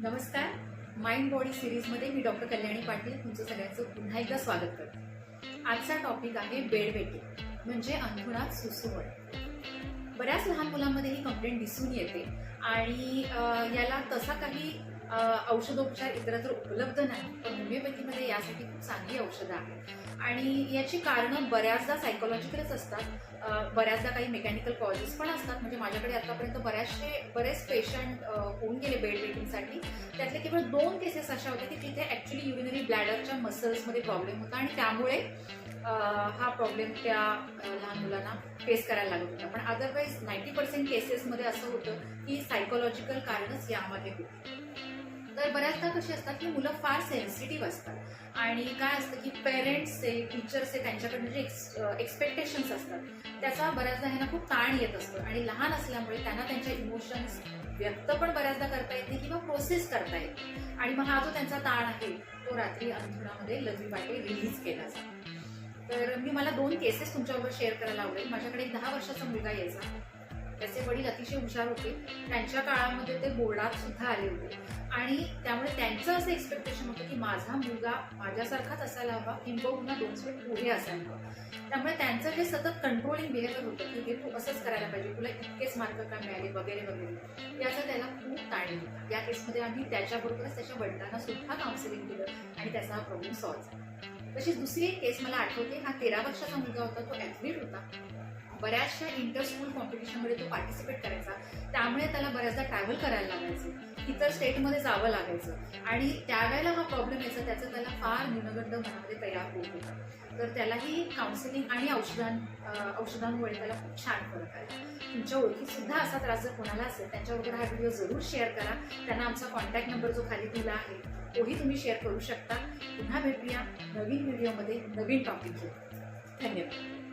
नमस्कार. Mind body सिरीजमध्ये मी doctor Kalyani Patil तुमचं सगळ्यांचं पुन्हा एकदा स्वागत करते. आजचा टॉपिक आहे बेडवेटिंग म्हणजे अंथरुणात सुसू होणे. बऱ्याच लहान मुलांमध्ये ही कंप्लेंट दिसून येते आणि याला तसा काही औषधोपचार इतरत्र उपलब्ध नाही, पण होमिओपॅथीमध्ये यासाठी खूप चांगली औषधं आहेत आणि याची कारणं बऱ्याचदा सायकोलॉजिकलच असतात. बऱ्याचदा काही मेकॅनिकल कॉजेस पण असतात. म्हणजे माझ्याकडे आतापर्यंत बरेच पेशंट होऊन गेले बेड वेटिंगसाठी. त्यातले केवळ 2 केसेस अशा होत्या की तिथे ॲक्च्युली युरिनरी ब्लॅडरच्या मसल्समध्ये प्रॉब्लेम होता आणि त्यामुळे हा प्रॉब्लेम त्या लहान मुलांना फेस करायला लागत होता. पण अदरवाईज 90% केसेसमध्ये असं होतं की सायकोलॉजिकल कारणच यामध्ये होती. तर बऱ्याचदा कशी असतात की मुलं फार सेन्सिटिव्ह असतात आणि काय असतं की पेरेंट्सचे टीचर्सचे त्यांच्याकडनं जे एक्सपेक्टेशन्स असतात त्याचा बऱ्याचदा ह्यांना खूप ताण येत असतो आणि लहान असल्यामुळे त्यांना त्यांच्या इमोशन्स व्यक्त पण बऱ्याचदा करता येते किंवा प्रोसेस करता येते आणि मग हा जो त्यांचा ताण आहे तो रात्री अंथरुणामध्ये लघवीवाटे रिलीज केला जातो. तर मला 2 केसेस तुमच्याबरोबर शेअर करायला आवडेल. माझ्याकडे एक 10 वर्षाचा मुलगा यायचा. त्याचे वडील अतिशय हुशार होते. त्यांच्या काळामध्ये ते बोर्डात सुद्धा आले होते आणि त्यामुळे त्यांचं असं एक्सपेक्टेशन होतं की माझा मुलगा माझ्यासारखाच असायला हवा किंबहुना 2 स्टेप पुढे असायला हवा. त्यामुळे त्यांचं जे सतत कंट्रोलिंग बिहेवियर होतं की हे तू असंच करायला पाहिजे, तुला इतकेच मार्क का मिळाले वगैरे वगैरे, याचा त्याला खूप ताण होता. या केसमध्ये आम्ही त्याच्याबरोबरच त्याच्या वडिलांना सुद्धा काउन्सिलिंग केलं आणि त्याचा हा प्रॉब्लेम सॉल्व्ह झाला. तशीच दुसरी एक केस मला आठवते. हा 13 वर्षाचा मुलगा होता. तो ॲथलीट होता. बऱ्याचशा इंटर स्कूल कॉम्पिटिशनमध्ये तो पार्टिसिपेट करायचा. त्यामुळे त्याला बऱ्याचदा ट्रॅव्हल करायला लागायचं, इतर स्टेटमध्ये जावं लागायचं आणि त्यावेळेला हा प्रॉब्लेम यायचा. त्याचा त्याला फार न्यूनगंड मनामध्ये तयार होत होता. तर त्यालाही काउन्सिलिंग आणि औषधांमुळे त्याला खूप छान फरक आला. तुमच्या ओळखीत सुद्धा असा त्रास जर कोणाला असेल त्यांच्याबरोबर हा व्हिडिओ जरूर शेअर करा. त्यांना आमचा कॉन्टॅक्ट नंबर जो खाली दिला आहे तोही तुम्ही शेअर करू शकता. पुन्हा भेटूया नवीन व्हिडिओमध्ये नवीन टॉपिक घेऊन. धन्यवाद.